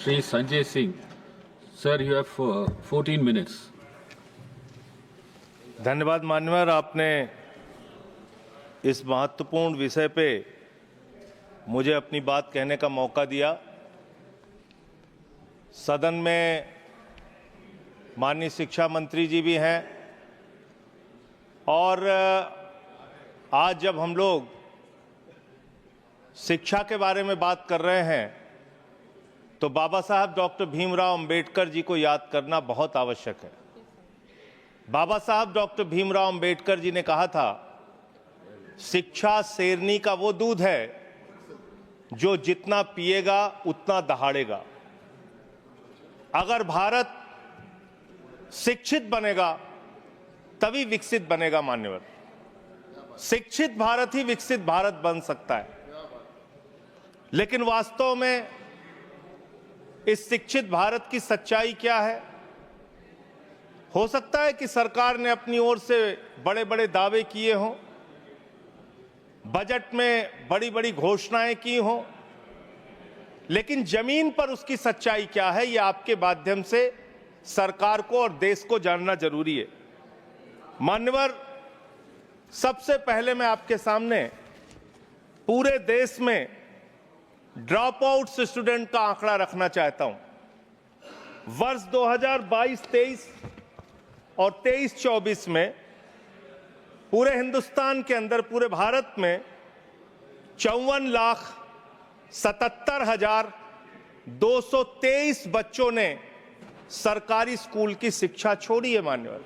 Shri Sanjay Singh. Sir, you have 14 minutes. धन्यवाद मान्यवर, आपने इस महत्वपूर्ण विषय पे मुझे अपनी बात कहने का मौका दिया। सदन में माननीय शिक्षा मंत्री जी भी हैं और आज जब हम लोग शिक्षा के बारे में बात कर रहे हैं तो बाबा साहब डॉक्टर भीमराव अंबेडकर जी को याद करना बहुत आवश्यक है। बाबा साहब डॉक्टर भीमराव अंबेडकर जी ने कहा था, शिक्षा शेरनी का वो दूध है जो जितना पिएगा उतना दहाड़ेगा। अगर भारत शिक्षित बनेगा तभी विकसित बनेगा मान्यवर। शिक्षित भारत ही विकसित भारत बन सकता है। लेकिन वास्तव में इस शिक्षित भारत की सच्चाई क्या है? हो सकता है कि सरकार ने अपनी ओर से बड़े बड़े दावे किए हों, बजट में बड़ी बड़ी घोषणाएं की हों, लेकिन जमीन पर उसकी सच्चाई क्या है, यह आपके माध्यम से सरकार को और देश को जानना जरूरी है। मान्यवर, सबसे पहले मैं आपके सामने पूरे देश में ड्रॉप आउट स्टूडेंट का आंकड़ा रखना चाहता हूं। वर्ष 2022-23 और 23-24 में पूरे हिंदुस्तान के अंदर, पूरे भारत में 54,77,223 बच्चों ने सरकारी स्कूल की शिक्षा छोड़ी है मान्यवर।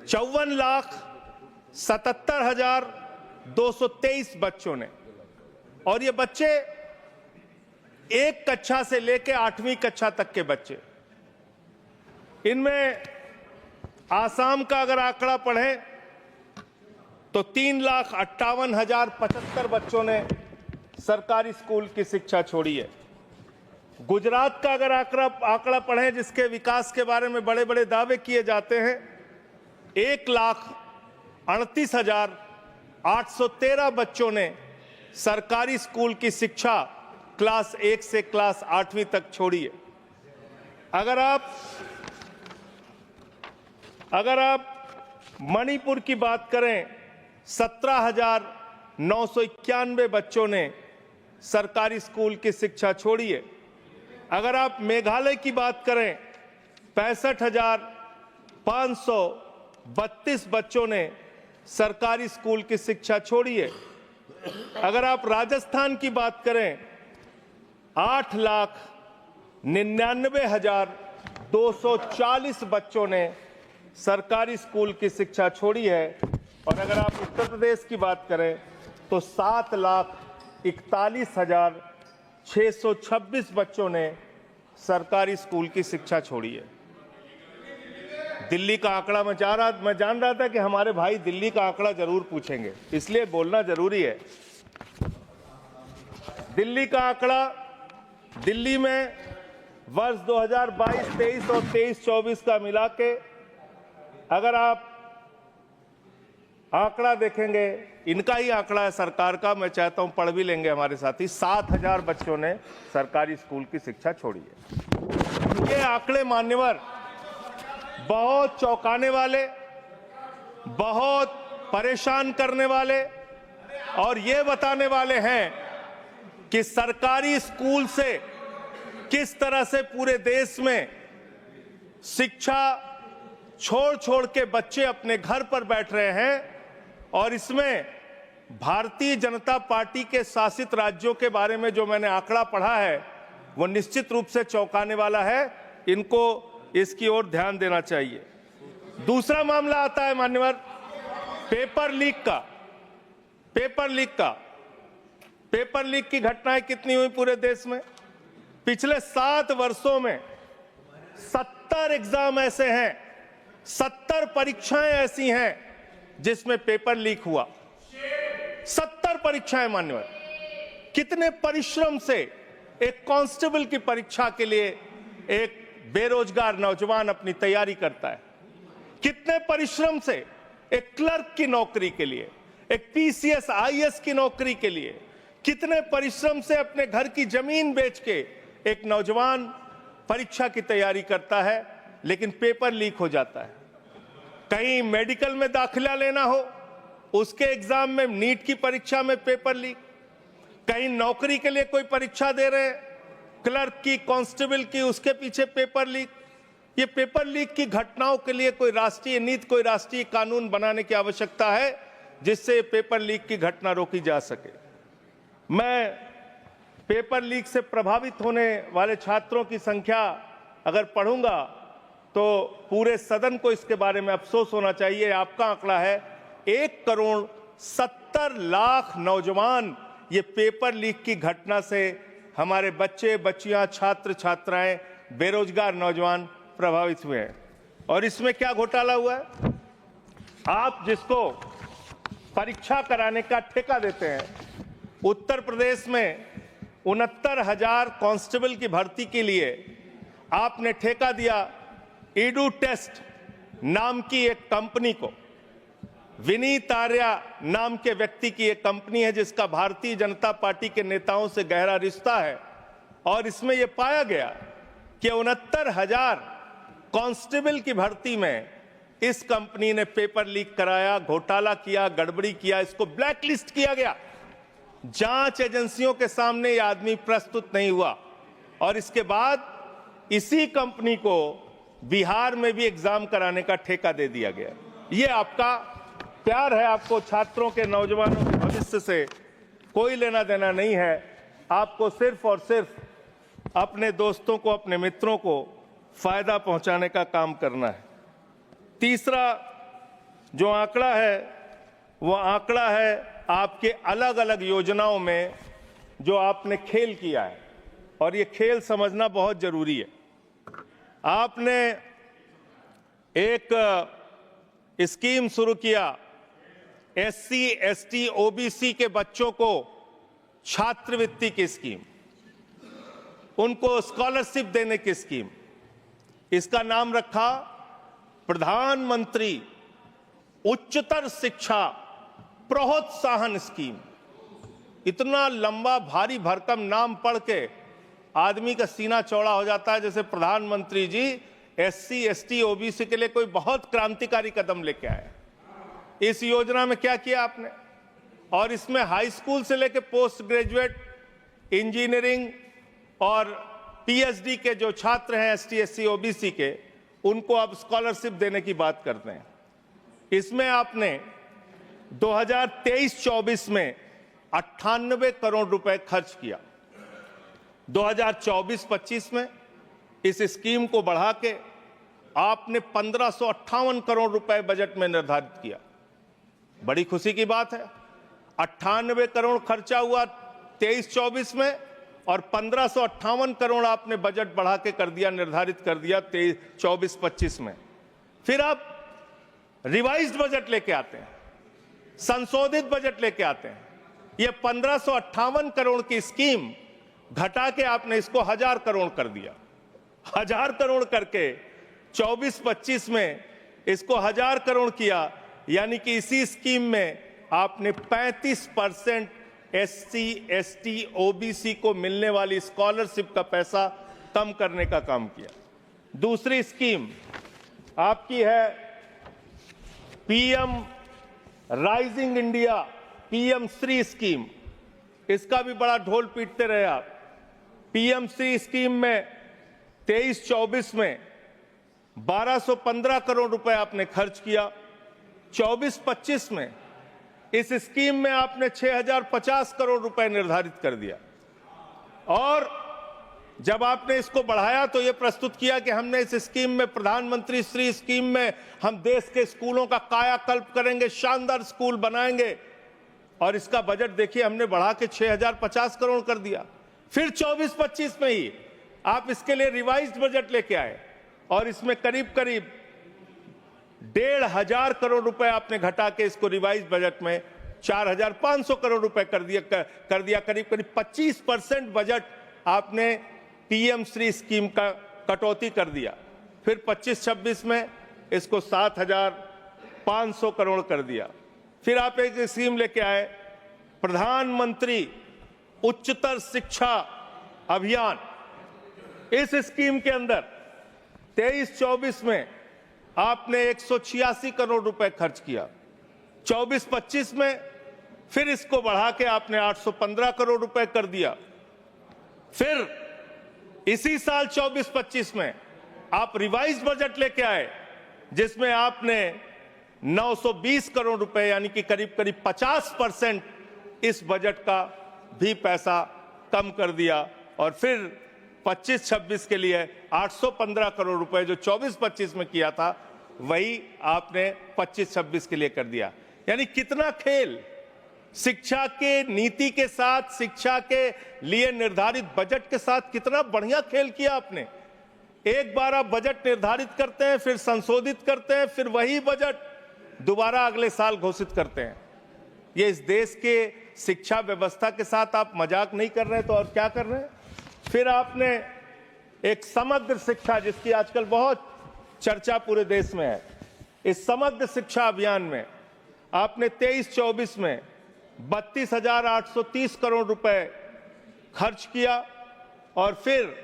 54,77,223 बच्चों ने। और ये बच्चे एक कक्षा से लेकर 8वीं कक्षा तक के बच्चे। इनमें आसाम का अगर आंकड़ा पढ़ें तो 3,58,075 बच्चों ने सरकारी स्कूल की शिक्षा छोड़ी है। गुजरात का अगर आंकड़ा पढ़ें, जिसके विकास के बारे में बड़े बड़े दावे किए जाते हैं, 1,38,813 बच्चों ने सरकारी स्कूल की शिक्षा क्लास 1 से क्लास 8वीं तक छोड़ी है। अगर आप मणिपुर की बात करें, 17,991 बच्चों ने सरकारी स्कूल की शिक्षा छोड़ी है। अगर आप मेघालय की बात करें, 65,532 बच्चों ने सरकारी स्कूल की शिक्षा छोड़ी है। अगर आप राजस्थान की बात करें, 8,99,240 बच्चों ने सरकारी स्कूल की शिक्षा छोड़ी है। और अगर आप उत्तर प्रदेश की बात करें तो 7,41,626 बच्चों ने सरकारी स्कूल की शिक्षा छोड़ी है। दिल्ली का आंकड़ा मैं जान रहा था कि हमारे भाई दिल्ली का आंकड़ा जरूर पूछेंगे, इसलिए बोलना जरूरी है। दिल्ली का आंकड़ा, दिल्ली में वर्ष 2022-23 और 23-24 का मिला के अगर आप आंकड़ा देखेंगे, इनका ही आंकड़ा है सरकार का, मैं चाहता हूं पढ़ भी लेंगे हमारे साथी, 7,000 बच्चों ने सरकारी स्कूल की शिक्षा छोड़ी है। ये आंकड़े मान्यवर बहुत चौंकाने वाले, बहुत परेशान करने वाले और ये बताने वाले हैं कि सरकारी स्कूल से किस तरह से पूरे देश में शिक्षा छोड़ के बच्चे अपने घर पर बैठ रहे हैं। और इसमें भारतीय जनता पार्टी के शासित राज्यों के बारे में जो मैंने आंकड़ा पढ़ा है वो निश्चित रूप से चौंकाने वाला है। इनको इसकी ओर ध्यान देना चाहिए। दूसरा मामला आता है मान्यवर पेपर लीक की घटनाएं कितनी हुई पूरे देश में? पिछले 7 वर्षों में 70 एग्जाम ऐसे हैं, 70 परीक्षाएं ऐसी हैं जिसमें पेपर लीक हुआ। 70 परीक्षाएं मान्यवर। कितने परिश्रम से एक कांस्टेबल की परीक्षा के लिए एक बेरोजगार नौजवान अपनी तैयारी करता है, कितने परिश्रम से एक क्लर्क की नौकरी के लिए, एक पीसीएस आईएएस की नौकरी के लिए, कितने परिश्रम से अपने घर की जमीन बेच के एक नौजवान परीक्षा की तैयारी करता है लेकिन पेपर लीक हो जाता है। कहीं मेडिकल में दाखिला लेना हो, उसके एग्जाम में, नीट की परीक्षा में पेपर लीक, कहीं नौकरी के लिए कोई परीक्षा दे रहे हैं, क्लर्क की, कांस्टेबल की, उसके पीछे पेपर लीक। ये पेपर लीक की घटनाओं के लिए कोई राष्ट्रीय नीति, कोई राष्ट्रीय कानून बनाने की आवश्यकता है जिससे पेपर लीक की घटना रोकी जा सके। मैं पेपर लीक से प्रभावित होने वाले छात्रों की संख्या अगर पढ़ूंगा तो पूरे सदन को इसके बारे में अफसोस होना चाहिए। आपका आंकड़ा है 1,70,00,000 नौजवान ये पेपर लीक की घटना से, हमारे बच्चे, बच्चियां, छात्र, छात्राएं, बेरोजगार नौजवान प्रभावित हुए हैं। और इसमें क्या घोटाला हुआ है? आप जिसको परीक्षा कराने का ठेका देते हैं, उत्तर प्रदेश में 69,000 कांस्टेबल की भर्ती के लिए आपने ठेका दिया ईडू टेस्ट नाम की एक कंपनी को। विनीत आर्या नाम के व्यक्ति की एक कंपनी है जिसका भारतीय जनता पार्टी के नेताओं से गहरा रिश्ता है। और इसमें यह पाया गया कि 69,000 कांस्टेबल की भर्ती में इस कंपनी ने पेपर लीक कराया, घोटाला किया, गड़बड़ी किया, इसको ब्लैकलिस्ट किया गया। जांच एजेंसियों के सामने यह आदमी प्रस्तुत नहीं हुआ और इसके बाद इसी कंपनी को बिहार में भी एग्जाम कराने का ठेका दे दिया गया। यह आपका प्यार है, आपको छात्रों के, नौजवानों के भविष्य से कोई लेना देना नहीं है। आपको सिर्फ और सिर्फ अपने दोस्तों को, अपने मित्रों को फायदा पहुंचाने का काम करना है। तीसरा जो आंकड़ा है वो आंकड़ा है आपके अलग अलग योजनाओं में जो आपने खेल किया है, और ये खेल समझना बहुत जरूरी है। आपने एक स्कीम शुरू किया, SC, ST, OBC के बच्चों को छात्रवृत्ति की स्कीम, उनको स्कॉलरशिप देने की स्कीम। इसका नाम रखा प्रधानमंत्री उच्चतर शिक्षा प्रोत्साहन स्कीम। इतना लंबा भारी भरकम नाम पढ़ के आदमी का सीना चौड़ा हो जाता है, जैसे प्रधानमंत्री जी SC, ST, OBC के लिए कोई बहुत क्रांतिकारी कदम लेके आए। इस योजना में क्या किया आपने? और इसमें हाई स्कूल से लेकर पोस्ट ग्रेजुएट, इंजीनियरिंग और PhD के जो छात्र हैं ST, SC, OBC के, उनको आप स्कॉलरशिप देने की बात करते हैं। इसमें आपने 2023-24 में 98 करोड़ रुपए खर्च किया। 2024-25 में इस स्कीम को बढ़ा के आपने 1558 करोड़ रुपए बजट में निर्धारित किया। बड़ी खुशी की बात है, 98 करोड़ खर्चा हुआ 23-24 में और 1558 करोड़ आपने बजट बढ़ा के कर दिया, निर्धारित कर दिया 24-25 में। फिर आप रिवाइज्ड बजट लेके आते हैं, संशोधित बजट लेके आते हैं। ये 1558 करोड़ की स्कीम घटा के आपने इसको 1000 करोड़ कर दिया। 1000 करोड़ करके 24-25 में इसको 1000 करोड़ किया, यानी कि इसी स्कीम में आपने 35% SC, ST, OBC को मिलने वाली स्कॉलरशिप का पैसा कम करने का काम किया। दूसरी स्कीम आपकी है PM rising India, PM Shri scheme. इसका भी बड़ा ढोल पीटते रहे आप। PM श्री स्कीम में 23-24 में 1215 करोड़ रुपए आपने खर्च किया। 24-25 में इस स्कीम में आपने 6050 करोड़ रुपए निर्धारित कर दिया। और जब आपने इसको बढ़ाया तो यह प्रस्तुत किया कि हमने इस स्कीम में, प्रधानमंत्री श्री स्कीम में, हम देश के स्कूलों का कायाकल्प करेंगे, शानदार स्कूल बनाएंगे। और इसका बजट देखिए, हमने बढ़ा के 6050 करोड़ कर दिया। फिर 24-25 में ही आप इसके लिए रिवाइज्ड बजट लेके आए और इसमें करीब करीब 1500 करोड़ रुपए आपने घटा के इसको रिवाइज बजट में 4500 करोड़ रुपए कर दिया। करीब करीब 25% बजट आपने PM श्री स्कीम का कटौती कर दिया। फिर 25-26 में इसको 7500 करोड़ कर दिया। फिर आप एक स्कीम लेके आए, प्रधानमंत्री उच्चतर शिक्षा अभियान, इस स्कीम के अंदर 23-24 में आपने 186 करोड़ रुपए खर्च किया, 24-25 में फिर इसको बढ़ा के आपने 815 करोड़ रुपए कर दिया। फिर इसी साल 24-25 में आप रिवाइज बजट लेके आए जिसमें आपने 920 करोड़ रुपए यानी कि करीब करीब 50% इस बजट का भी पैसा कम कर दिया और फिर 25-26 के लिए 815 करोड़ रुपए जो 24-25 में किया था वही आपने 25-26 के लिए कर दिया। यानी कितना खेल शिक्षा के नीति के साथ, शिक्षा के लिए निर्धारित बजट के साथ कितना बढ़िया खेल किया आपने। एक बार आप बजट निर्धारित करते हैं, फिर संशोधित करते हैं, फिर वही बजट दोबारा अगले साल घोषित करते हैं। ये इस देश के शिक्षा व्यवस्था के साथ आप मजाक नहीं कर रहे तो और क्या कर रहे हैं। फिर आपने एक समग्र शिक्षा जिसकी आजकल बहुत चर्चा पूरे देश में है, इस समग्र शिक्षा अभियान में आपने 23-24 में 32,830 करोड़ रुपए खर्च किया और फिर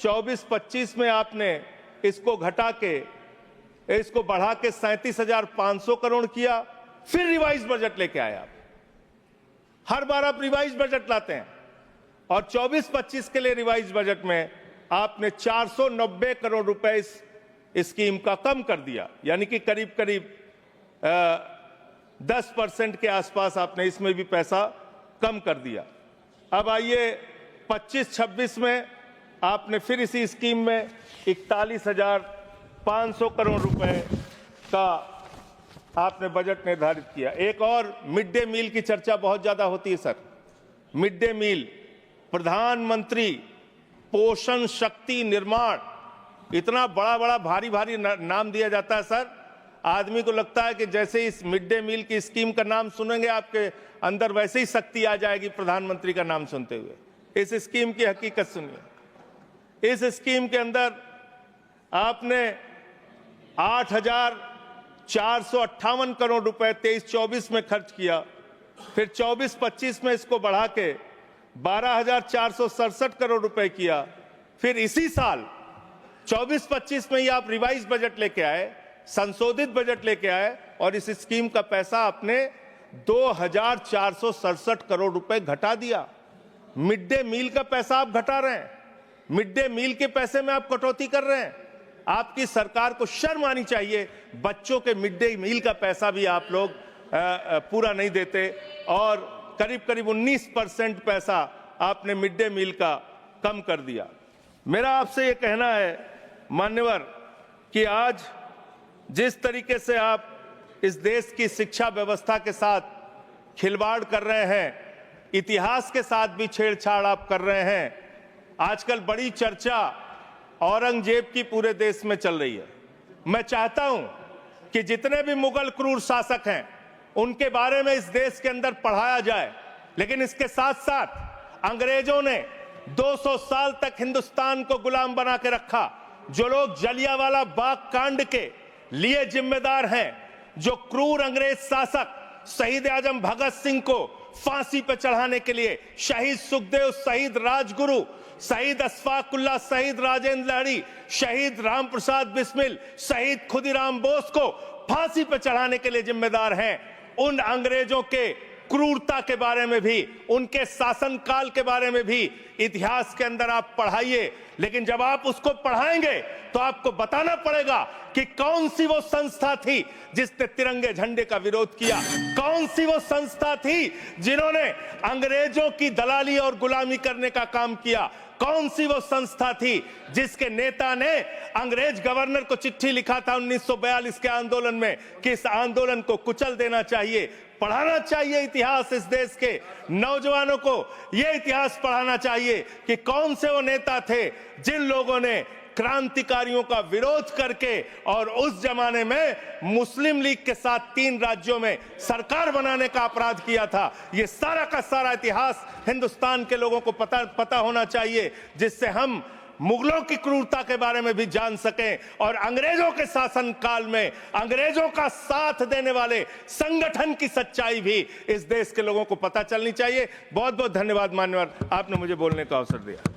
24-25 में आपने इसको घटा के इसको बढ़ा के 37,500 करोड़ किया। फिर रिवाइज बजट लेके आए आप। हर बार आप रिवाइज बजट लाते हैं और 24-25 के लिए रिवाइज बजट में आपने 490 करोड़ रुपए इस स्कीम का कम कर दिया, यानी कि करीब करीब 10% के आसपास आपने इसमें भी पैसा कम कर दिया। अब आइए 25-26 में आपने फिर इसी स्कीम में 41,500 करोड़ रुपए का आपने बजट निर्धारित किया। एक और मिड डे मील की चर्चा बहुत ज्यादा होती है सर। मिड डे मील, प्रधानमंत्री पोषण शक्ति निर्माण, इतना बड़ा बड़ा भारी भारी नाम दिया जाता है सर। आदमी को लगता है कि जैसे इस मिड डे मील की स्कीम का नाम सुनेंगे आपके अंदर वैसे ही शक्ति आ जाएगी प्रधानमंत्री का नाम सुनते हुए। इस स्कीम की हकीकत सुनिए। इस स्कीम के अंदर आपने 8,458 करोड़ रुपए 23-24 में खर्च किया, फिर 24-25 में इसको बढ़ा के 12,467 करोड़ रुपए किया। फिर इसी साल 24-25 में ही आप रिवाइज बजट लेके आए, संशोधित बजट लेके आए और इस स्कीम का पैसा आपने 2,467 करोड़ रुपए घटा दिया। मिड डे मील का पैसा आप घटा रहे हैं, मिड डे मील के पैसे में आप कटौती कर रहे हैं। आपकी सरकार को शर्म आनी चाहिए। बच्चों के मिड डे मील का पैसा भी आप लोग पूरा नहीं देते और करीब करीब 19% पैसा आपने मिड डे मील का कम कर दिया। मेरा आपसे ये कहना है मान्यवर कि आज जिस तरीके से आप इस देश की शिक्षा व्यवस्था के साथ खिलवाड़ कर रहे हैं, इतिहास के साथ भी छेड़छाड़ आप कर रहे हैं। आजकल बड़ी चर्चा औरंगजेब की पूरे देश में चल रही है। मैं चाहता हूं कि जितने भी मुगल क्रूर शासक हैं उनके बारे में इस देश के अंदर पढ़ाया जाए, लेकिन इसके साथ साथ अंग्रेजों ने 200 साल तक हिंदुस्तान को गुलाम बना के रखा। जो लोग जलियांवाला बाग कांड के लिए जिम्मेदार हैं, जो क्रूर अंग्रेज शासक शहीद आजम भगत सिंह को फांसी पर चढ़ाने के लिए, शहीद सुखदेव, शहीद राजगुरु, शहीद अशफाकुल्लाह, शहीद राजेंद्र लाहिड़ी, शहीद राम प्रसाद बिस्मिल, शहीद खुदीराम बोस को फांसी पर चढ़ाने के लिए जिम्मेदार हैं, उन अंग्रेजों के क्रूरता के बारे में भी, उनके शासनकाल के बारे में भी इतिहास के अंदर आप पढ़ाइए। लेकिन जब आप उसको पढ़ाएंगे तो आपको बताना पड़ेगा कि कौन सी वो संस्था थी जिसने तिरंगे झंडे का विरोध किया, कौन सी वो संस्था थी जिन्होंने अंग्रेजों की दलाली और गुलामी करने का काम किया, कौन सी वो संस्था थी जिसके नेता ने अंग्रेज गवर्नर को चिट्ठी लिखा था 1942 के आंदोलन में कि इस आंदोलन को कुचल देना चाहिए। पढ़ाना चाहिए इतिहास। इस देश के नौजवानों को यह इतिहास पढ़ाना चाहिए कि कौन से वो नेता थे जिन लोगों ने क्रांतिकारियों का विरोध करके और उस जमाने में मुस्लिम लीग के साथ 3 राज्यों में सरकार बनाने का अपराध किया था। ये सारा का सारा इतिहास हिंदुस्तान के लोगों को पता होना चाहिए, जिससे हम मुगलों की क्रूरता के बारे में भी जान सकें और अंग्रेजों के शासन काल में अंग्रेजों का साथ देने वाले संगठन की सच्चाई भी इस देश के लोगों को पता चलनी चाहिए। बहुत बहुत धन्यवाद मान्यवर, आपने मुझे बोलने का अवसर दिया।